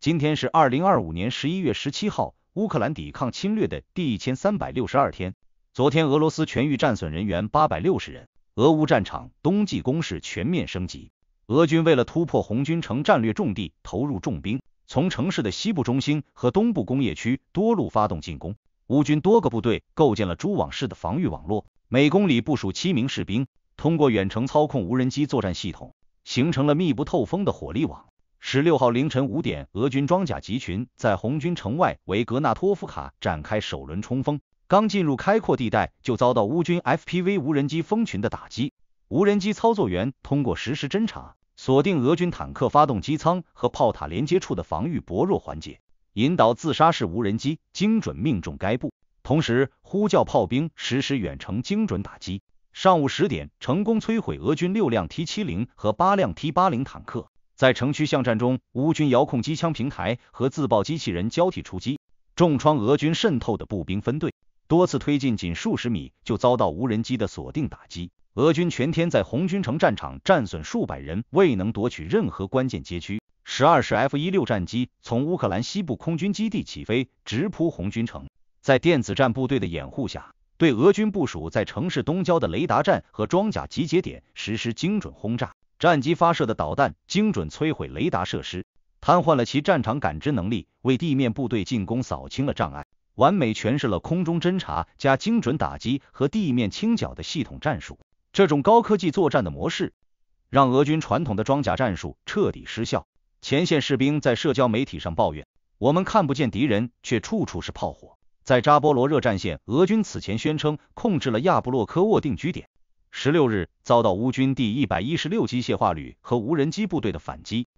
今天是2025年11月17号，乌克兰抵抗侵略的第1362天。昨天，俄罗斯全域战损人员860人，俄乌战场冬季攻势全面升级。俄军为了突破红军城战略重地，投入重兵，从城市的西部中心和东部工业区多路发动进攻。乌军多个部队构建了蛛网式的防御网络，每公里部署7名士兵，通过远程操控无人机作战系统，形成了密不透风的火力网。16号凌晨5点，俄军装甲集群在红军城外围格纳托夫卡展开首轮冲锋，刚进入开阔地带就遭到乌军 FPV 无人机蜂群的打击。无人机操作员通过实时侦察，锁定俄军坦克发动机舱和炮塔连接处的防御薄弱环节，引导自杀式无人机精准命中该部，同时呼叫炮兵实施远程精准打击。上午10点，成功摧毁俄军6辆 T70 和8辆 T80 坦克。在城区巷战中，乌军遥控机枪平台和自爆机器人交替出击，重创俄军渗透的步兵分队，多次推进仅数十米就遭到无人机的锁定打击。俄军全天在红军城战场战损数百人，未能夺取任何关键街区。12式 F-16战机从乌克兰西部空军基地起飞，直扑红军城，在电子战部队的掩护下，对俄军部署在城市东郊的雷达站和装甲集结点实施精准轰炸。战机发射的导弹精准摧毁雷达设施，瘫痪了其战场感知能力，为地面部队进攻扫清了障碍，完美诠释了空中侦察加精准打击和地面清剿的系统战术。这种高科技作战的模式，让俄军传统的装甲战术彻底失效。前线士兵在社交媒体上抱怨，我们看不见敌人，却处处是炮火。在扎波罗热战线，俄军此前宣称控制了亚布洛科沃定居点，16日遭到乌军第116机械化旅和无人机部队的反击。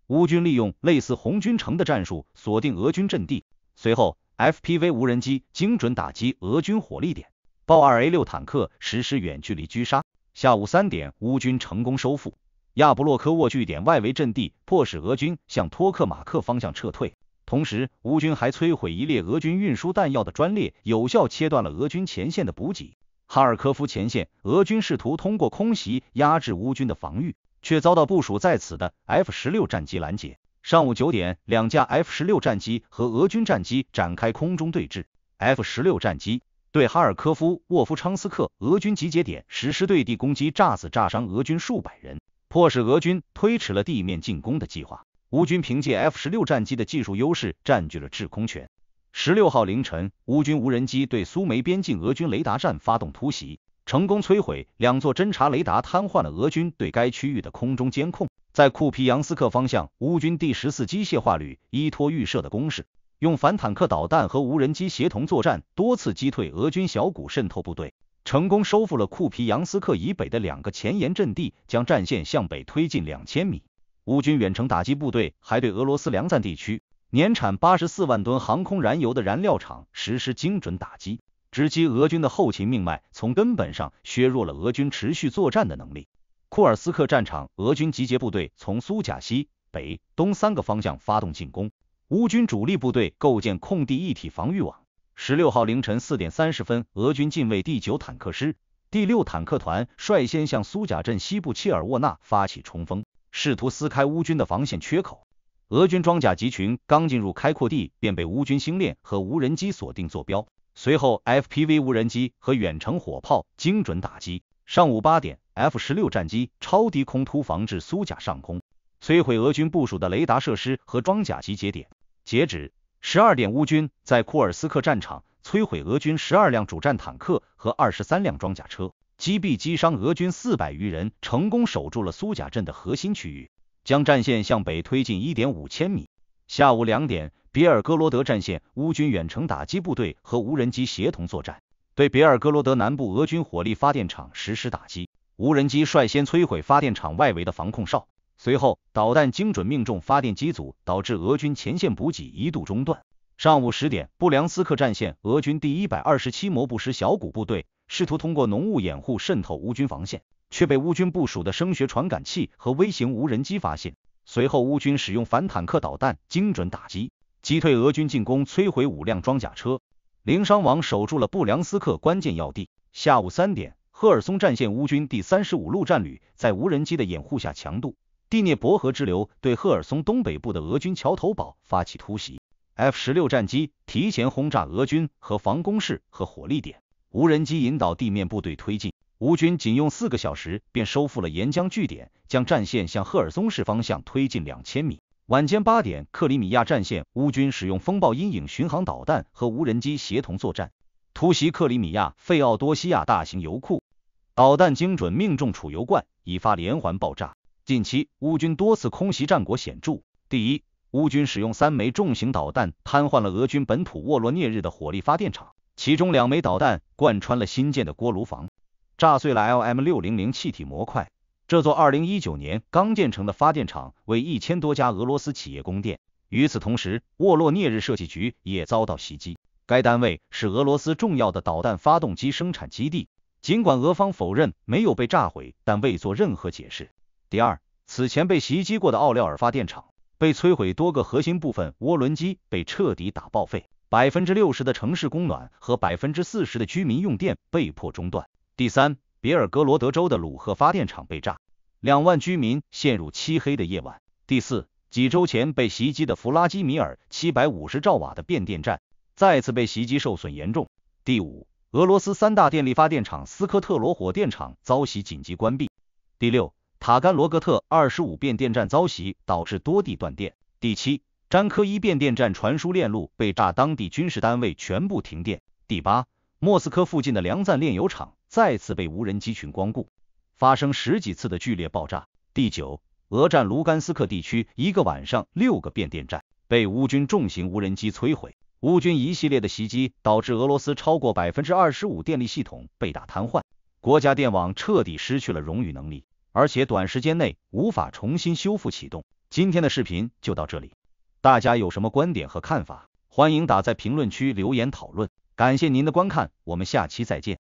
乌军利用类似红军城的战术锁定俄军阵地，随后 FPV 无人机精准打击俄军火力点，豹 2A6 坦克实施远距离狙杀。下午3点，乌军成功收复亚布洛科沃据点外围阵地，迫使俄军向托克马克方向撤退。同时，乌军还摧毁一列俄军运输弹药的专列，有效切断了俄军前线的补给。哈尔科夫前线，俄军试图通过空袭压制乌军的防御，却遭到部署在此的 F-16战机拦截。上午9点，两架 F-16战机和俄军战机展开空中对峙。F-16战机对哈尔科夫沃夫昌斯克俄军集结点实施对地攻击，炸死炸伤俄军数百人，迫使俄军推迟了地面进攻的计划。乌军凭借 F-16战机的技术优势占据了制空权。16号凌晨，乌军无人机对苏梅边境俄军雷达站发动突袭，成功摧毁2座侦察雷达，瘫痪了俄军对该区域的空中监控。在库皮扬斯克方向，乌军第14机械化旅依托预设的攻势，用反坦克导弹和无人机协同作战，多次击退俄军小股渗透部队，成功收复了库皮扬斯克以北的2个前沿阵地，将战线向北推进2000米。乌军远程打击部队还对俄罗斯梁赞地区年产84万吨航空燃油的燃料厂实施精准打击，直击俄军的后勤命脉，从根本上削弱了俄军持续作战的能力。库尔斯克战场，俄军集结部队从苏贾西、北、东3个方向发动进攻，乌军主力部队构建空地一体防御网。16号凌晨4点30分，俄军近卫第9坦克师、第6坦克团率先向苏贾镇西部切尔沃纳发起冲锋，试图撕开乌军的防线缺口。俄军装甲集群刚进入开阔地，便被乌军星链和无人机锁定坐标，随后 FPV 无人机和远程火炮精准打击。上午8点， F-16战机超低空突防至苏贾上空，摧毁俄军部署的雷达设施和装甲集结点。截止12点，乌军在库尔斯克战场摧毁俄军12辆主战坦克和23辆装甲车，击毙击伤俄军400余人，成功守住了苏贾镇的核心区域，将战线向北推进 1.5千米。下午2点，别尔哥罗德战线，乌军远程打击部队和无人机协同作战，对别尔哥罗德南部俄军火力发电厂实施打击。无人机率先摧毁发电厂外围的防控哨，随后导弹精准命中发电机组，导致俄军前线补给一度中断。上午10点，布良斯克战线，俄军第127摩步师小股部队试图通过浓雾掩护渗透乌军防线，却被乌军部署的声学传感器和微型无人机发现。随后乌军使用反坦克导弹精准打击，击退俄军进攻，摧毁5辆装甲车，零伤亡，守住了布良斯克关键要地。下午3点，赫尔松战线，乌军第35陆战旅在无人机的掩护下强渡第聂伯河支流对赫尔松东北部的俄军桥头堡发起突袭。F-16战机提前轰炸俄军和防工事和火力点，无人机引导地面部队推进。乌军仅用4个小时便收复了沿江据点，将战线向赫尔松市方向推进2000米。晚间8点，克里米亚战线，乌军使用风暴阴影巡航导弹和无人机协同作战，突袭克里米亚费奥多西亚大型油库，导弹精准命中储油罐，引发连环爆炸。近期，乌军多次空袭战果显著。第一，乌军使用3枚重型导弹瘫痪了俄军本土沃罗涅日的火力发电厂，其中2枚导弹贯穿了新建的锅炉房，炸碎了 LM600气体模块。这座2019年刚建成的发电厂为1000多家俄罗斯企业供电。与此同时，沃罗涅日设计局也遭到袭击，该单位是俄罗斯重要的导弹发动机生产基地。尽管俄方否认没有被炸毁，但未做任何解释。第二，此前被袭击过的奥廖尔发电厂被摧毁多个核心部分，涡轮机被彻底打报废，60%的城市供暖和40%的居民用电被迫中断。第三，别尔哥罗德州的鲁赫发电厂被炸，2万居民陷入漆黑的夜晚。第四，几周前被袭击的弗拉基米尔750兆瓦的变电站再次被袭击，受损严重。第五，俄罗斯3大电力发电厂斯科特罗火电厂遭袭紧急关闭。第六，塔甘罗格特25变电站遭袭，导致多地断电。第七，詹科伊变电站传输链路被炸，当地军事单位全部停电。第八，莫斯科附近的梁赞炼油厂再次被无人机群光顾，发生10几次的剧烈爆炸。第九，俄占卢甘斯克地区一个晚上6个变电站被乌军重型无人机摧毁。乌军一系列的袭击导致俄罗斯超过25%电力系统被打瘫痪，国家电网彻底失去了冗余能力，而且短时间内无法重新修复启动。今天的视频就到这里，大家有什么观点和看法，欢迎打在评论区留言讨论。感谢您的观看，我们下期再见。